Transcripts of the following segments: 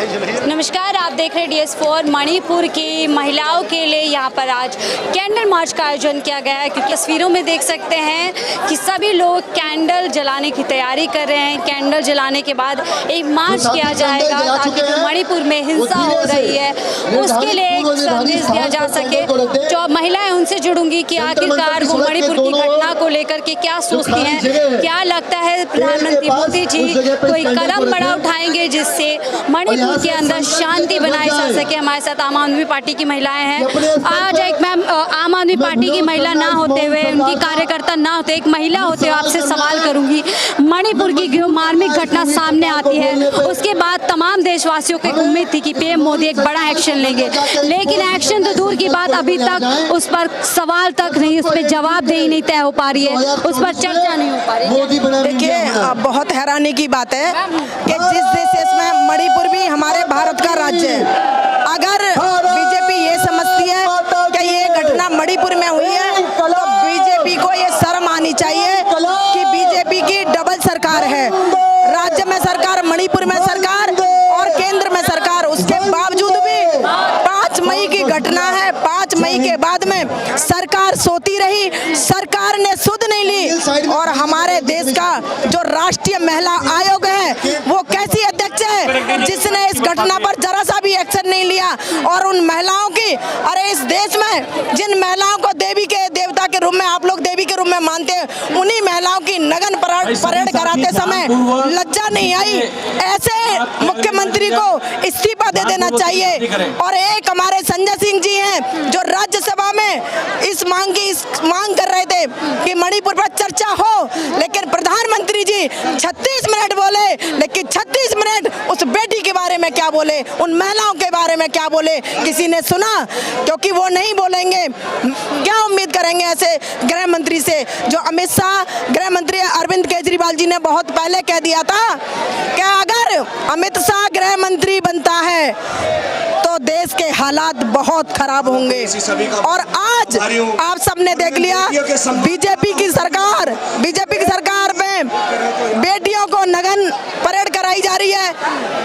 नमस्कार, आप देख रहे हैं DS4। मणिपुर की महिलाओं के लिए यहाँ पर आज कैंडल मार्च का आयोजन किया गया है, क्योंकि तस्वीरों में देख सकते हैं कि सभी लोग कैंडल जलाने की तैयारी कर रहे हैं। कैंडल जलाने के बाद एक मार्च किया जाएगा ताकि जो मणिपुर में हिंसा हो रही है उसके लिए एक संदेश दिया जा सके। जो महिलाएं उनसे जुड़ूंगी कि आखिरकार वो मणिपुर की घटना को लेकर के क्या सोचती हैं, क्या लगता है प्रधानमंत्री मोदी जी कोई कदम बड़ा उठाएंगे जिससे मणिपुर के अंदर शांति बनाई जा सके। हमारे साथ आम आदमी पार्टी की महिलाएं हैं। आज एक मैम आम आदमी पार्टी की महिला ना होते हुए, उनकी कार्यकर्ता ना होते, एक महिला होते हुए आपसे सवाल करूंगी। मणिपुर की जो मार्मिक घटना सामने आती है उसके बाद तमाम देशवासियों को एक उम्मीद थी कि पीएम मोदी एक बड़ा एक्शन लेंगे, लेकिन एक्शन तो दूर की बात, अभी तक उस पर सवाल तक नहीं, उस पर जवाबदेही नहीं तय हो पा रही है, उस पर चर्चा नहीं हो पा रही है। देखिए, बहुत हैरानी की बात है कि जिस देश में मणिपुर भी हमारे भारत का राज्य है, अगर बीजेपी ये समझती है कि ये घटना मणिपुर में हुई है तो बीजेपी को ये शर्म आनी चाहिए कि बीजेपी की डबल सरकार है, राज्य में सरकार, मणिपुर में सरकार और केंद्र में सरकार। उसके बावजूद भी 5 मई की घटना है, 5 मई के बाद में सरकार सोती रही, सरकार ने सुध नहीं ली। और हमारे देश का जो राष्ट्रीय महिला आयोग है वो कैसी अध्यक्ष है जिसने इस घटना पर जरा सा भी एक्शन नहीं लिया। और उन महिलाओं की, अरे इस देश में जिन महिलाओं को देवी के देवता के रूप में आप लोग देवी के रूप में मानते हैं, उन्हीं महिलाओं की नगन परेड कराते समय लज्जा नहीं आई। ऐसे मुख्यमंत्री को इस्तीफा दे देना चाहिए। और एक हमारे संजय सिंह जी हैं जो राज्यसभा में इस मांग कर रहे थे कि मणिपुर पर चर्चा हो, लेकिन प्रधानमंत्री जी 36 मिनट बोले, लेकिन 36 मिनट उस बेटी के बारे में क्या बोले, उन महिलाओं के बारे में क्या बोले, किसी ने सुना? क्योंकि वो नहीं बोलेंगे। क्या उम्मीद करेंगे ऐसे गृह मंत्री से? जो अमित शाह, गृह मंत्री अरविंद केजरीवाल जी ने बहुत पहले कह दिया था कि अगर अमित शाह गृह मंत्री बनता है तो देश के हालात बहुत खराब होंगे। और आज आप सबने देख लिया, बीजेपी की सरकार में बेटियों को नगन परेड कराई जा रही है,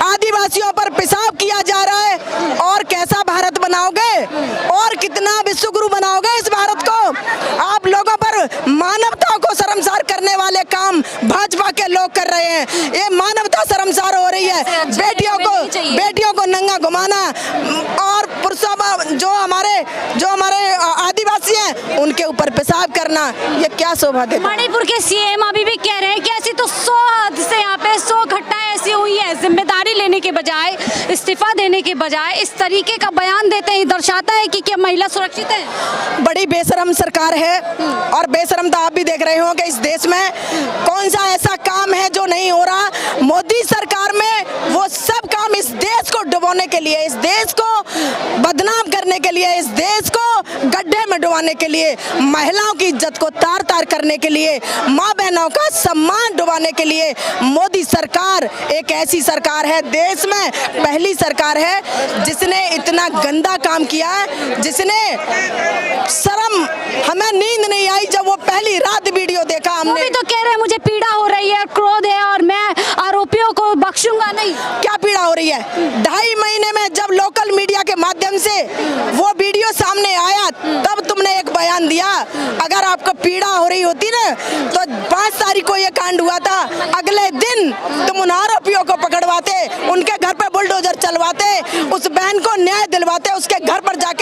आदिवासियों पर पेशाब किया जा रहा है। और कैसा भारत बनाओगे और कितना विश्वगुरु बनाओगे इस भारत को? आप लोगों पर मानवता को शर्मसार करने वाले काम भाजपा के लोग कर रहे हैं। ये मानवता शर्मसार हो रही है। बेटियों को नंगा घुमाना और पुरुषों जो हमारे आदिवासी हैं उनके ऊपर पेशाब करना, ये क्या शोभा देता है? मणिपुर के सीएम अभी भी कह रहे हैं कि ऐसी तो 100 हद से यहाँ पे 100 घटनाएं ऐसी हुई है। जिम्मेदारी लेने के बजाय, इस्तीफा देने के बजाय इस तरीके का बयान देते हैं, दर्शाता है कि क्या महिला सुरक्षित है? बड़ी बेशरम सरकार है। और बेशरमता आप भी देख रहे हो कि इस देश में कौन सा ऐसा काम है जो नहीं हो रहा। मोदी सरकार में वो सब काम इस देश को डुबोने के लिए, इस देश को बदनाम करने के लिए, इस देश को गड्ढे में डुबाने के लिए, महिलाओं की इज्जत को तार तार करने के लिए, माँ बहनों का सम्मान डुबाने के लिए मोदी सरकार एक ऐसी सरकार है, देश में पहली सरकार है जिसने इतना गंदा काम किया है, जिसने शर्म, हमें नींद नहीं आई जब वो पहली रात वीडियो देखा हमने। वो भी तो कह रहे हैं मुझे पीड़ा हो रही है, क्रोध है और मैं आरोपियों को बख्शूंगा नहीं। क्या पीड़ा हो रही है? 2.5 महीने में जब लोकल मीडिया के माध्यम से वो वीडियो सामने आया तब तुमने एक बयान दिया। अगर आपको पीड़ा हो रही होती ना तो 5 तारीख को ये कांड हुआ था, अगले दिन तुम उन आरोपियों को पकड़वाते, उनके घर पे बुलडोजर चलवाते, उस बहन को न्याय दिलवाते, उसके घर पर जाते।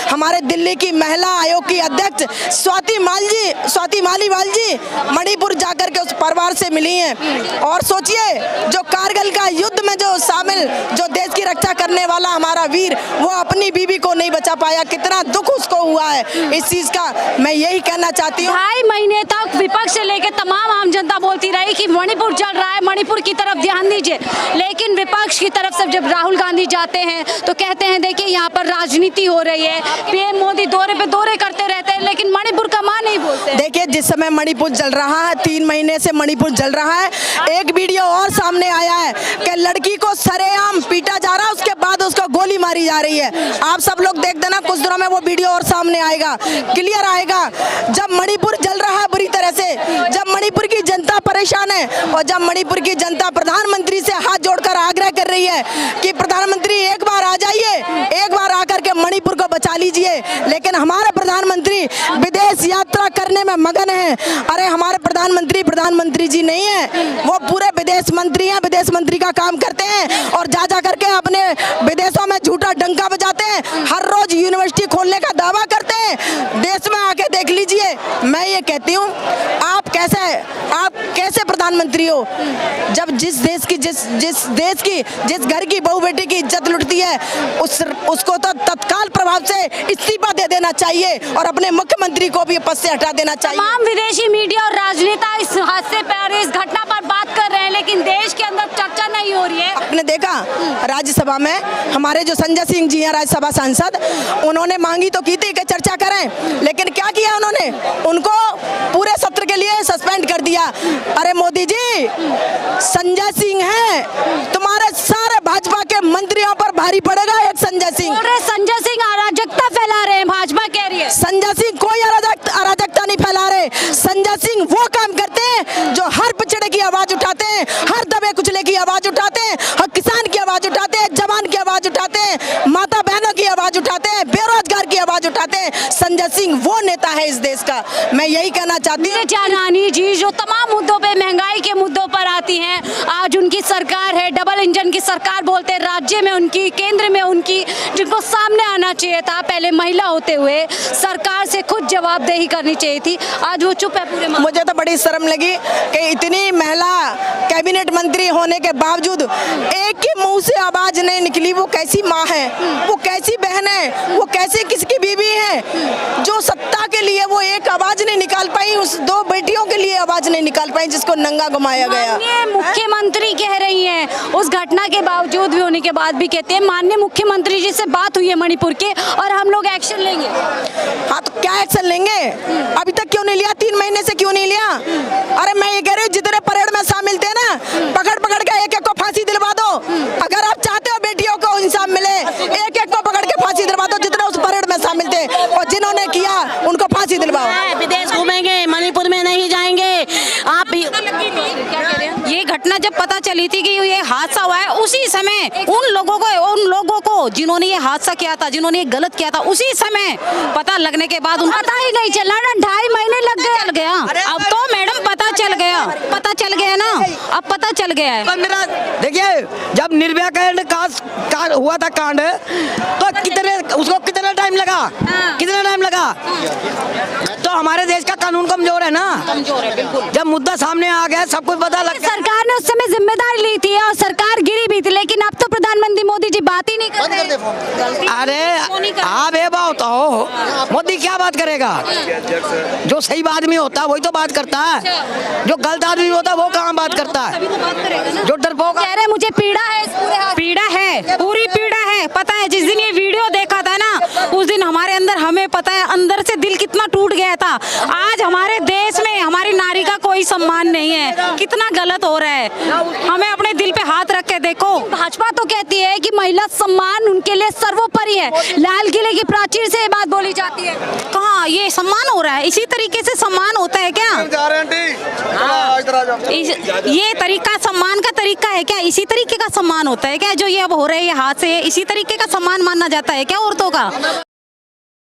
हमारे दिल्ली की महिला आयोग की अध्यक्ष स्वाति मालीवाल जी मणिपुर जाकर के उस परिवार से मिली हैं। और सोचिए, जो कारगिल का युद्ध में जो शामिल, जो देश की रक्षा करने वाला हमारा वीर, वो अपनी बीवी को नहीं बचा पाया, कितना दुख उसको हुआ है। इस चीज का मैं यही कहना चाहती हूँ। 2.5 महीने तक विपक्ष से लेकर तमाम आम जनता बोलती रही कि मणिपुर जल रहा है, मणिपुर की तरफ ध्यान दीजिए, लेकिन विपक्ष की तरफ से जब राहुल गांधी जाते हैं तो कहते हैं देखिए यहाँ पर राजनीति हो रही है, पीएम मोदी दौरे पे दौरे करते रहते हैं, लेकिन मणिपुर का मां नहीं बोलते। देखिए, जिस समय मणिपुर जल रहा है, 3 महीने से मणिपुर जल रहा है, एक वीडियो और सामने आया है कि लड़की को सरेआम पीटा जा रहा है, उसके बाद उसको गोली मारी जा रही है। आप सब लोग देख देना, कुछ दिनों में वो वीडियो और सामने आएगा, क्लियर आएगा। जब मणिपुर जल रहा है बुरी तरह से, जब मणिपुर की जनता परेशान है और जब मणिपुर की जनता प्रधानमंत्री से हाथ जोड़कर आग्रह कर रही है कि प्रधानमंत्री एक बार आ जाइए, एक बार आकर के मणिपुर को बचा लीजिए, लेकिन हमारे प्रधानमंत्री विदेश यात्रा करने में मगन है। अरे हमारे प्रधानमंत्री जी नहीं है, वो पूरे विदेश मंत्री हैं, विदेश मंत्री का काम करते हैं और जा करके अपने विदेशों में झूठा डंका बजाते हैं, हर रोज यूनिवर्सिटी खोलने का दावा करते हैं। देश में आके देख लीजिए। मैं ये कहती हूँ, आप कैसे प्रधानमंत्री हो जब जिस घर की बहू बेटी की इज्जत लुटती है उसको तो तत्काल प्रभाव से इस्तीफा दे देना चाहिए और अपने मुख्यमंत्री को भी पद से हटा देना चाहिए। तमाम विदेशी मीडिया और राजनेता इस हादसे पर, इस घटना पर बात कर रहे हैं, लेकिन देश के अंदर चर्चा नहीं हो रही है। आपने देखा राज्यसभा में हमारे जो संजय सिंह जी हैं, राज्यसभा सांसद, उन्होंने मांगी तो की थी कि चर्चा करें, लेकिन क्या किया उन्होंने? उनको पूरे सत्र के लिए सस्पेंड कर दिया। अरे मोदी जी, संजय सिंह है, तुम्हारे सारे भाजपा के मंत्रियों पर भारी पड़ेगा एक संजय सिंह। संजय सिंह अराजकता फैला रहे हैं, भाजपा कह रही है। संजय सिंह कोई अराजकता नहीं फैला रहे। संजय सिंह वो काम करते हैं जो हर पिछड़े की आवाज उठाते हैं, हर दबे कुचले की आवाज उठाते हैं, हर किसान की आवाज उठाते हैं, जवान की आवाज उठाते हैं, माता बहनों की आवाज उठाते हैं, बेरोजगार की आवाज उठाते हैं। संजय सिंह वो नेता है इस देश का। मैं यही कहना चाहती हूँ। रानी जी जो तमाम मुद्दों पे, महंगाई के मुद्दों पर आती हैं, आज उनकी सरकार है, डबल इंजन की सरकार बोलते हैं, राज्य में उनकी, केंद्र में उनकी, जिनको सामने आना चाहिए था पहले महिला होते हुए, सरकार से खुद जवाबदेही करनी चाहिए थी। आज वो चुप है पूरे। मुझे तो बड़ी शर्म लगी कि इतनी महिला कैबिनेट मंत्री होने के बावजूद एक के मुंह से आवाज नहीं निकली। वो कैसी माँ है, वो कैसी बहन है, वो कैसी किसकी बीवी है जो सत्ता के लिए वो एक आवाज नहीं निकाल पाई, उस दो बेटियों के लिए आवाज नहीं निकाल पाई जिसको नंगा घुमाया गया। मुख्यमंत्री कह रही हैं, उस घटना के बावजूद भी होने के बाद भी कहते हैं माननीय मुख्यमंत्री जी से बात हुई है मणिपुर के और हम लोग एक्शन लेंगे। हाँ तो क्या एक्शन लेंगे? अभी तक क्यों नहीं लिया? 3 महीने से क्यों नहीं लिया? अरे मैं ये कह रही हूँ, जितने परेड में शामिल थे ना, पकड़ के एक को फांसी दिलवा दो। अगर आप चाहते हो बेटियों को इंसाफ मिले, एक को पकड़ के फांसी दिलवा दो जितने उस परेड में शामिल थे, और जिन्होंने किया उनको फांसी दिलवाओ। विदेश घूमेंगे, मणिपुर में नहीं जाएंगे। आप ये घटना जब पता चली थी कि ये हादसा हुआ है, उसी समय उन लोगों को जिन्होंने ये हादसा किया था, जिन्होंने ये गलत किया था, उसी समय पता लगने के बाद पता ही नहीं चला ना, 2.5 महीने लग गया। अब तो मैडम पता चल गया ना, अब पता चल गया है। मेरा देखिए, जब निर्भया कांड हुआ था कांड, तो उसको कितना टाइम लगा? तो हमारे देश का कानून कमजोर है ना, कमजोर है बिल्कुल। जब मुद्दा सामने आ गया, सब कुछ पता लग गया। सरकार ने उस समय जिम्मेदारी ली थी और सरकार गिरी भी थी, लेकिन अब तो प्रधानमंत्री मोदी जी बात ही नहीं करते। अरे आप ये बात हो, मोदी क्या बात करेगा? जो सही आदमी होता है वही तो बात करता है, जो गलत आदमी होता है वो कहाँ बात करता है? जो डरपोक कह रहे मुझे पीड़ा है, पूरी पीड़ा है। पता है जिस दिन ये वीडियो देखा था ना, उस दिन हमारे अंदर, हमें पता है अंदर से दिल कितना टूट गया था। आज हमारे देश में हमारी नारी का कोई सम्मान नहीं है, कितना गलत हो रहा है। हमें अपने दिल पे हाथ रख के देखो। भाजपा तो कहती है कि महिला सम्मान उनके लिए सर्वोपरि है, लाल किले की प्राचीर से ये बात बोली जाती है। कहाँ ये सम्मान हो रहा है? इसी तरीके से सम्मान होता है क्या? ये तरीका सम्मान का तरीका है क्या? इसी तरीके का सम्मान होता है क्या? जो ये अब हो रहे हैं हाथ से, इसी तरीके का सम्मान माना जाता है क्या औरतों का?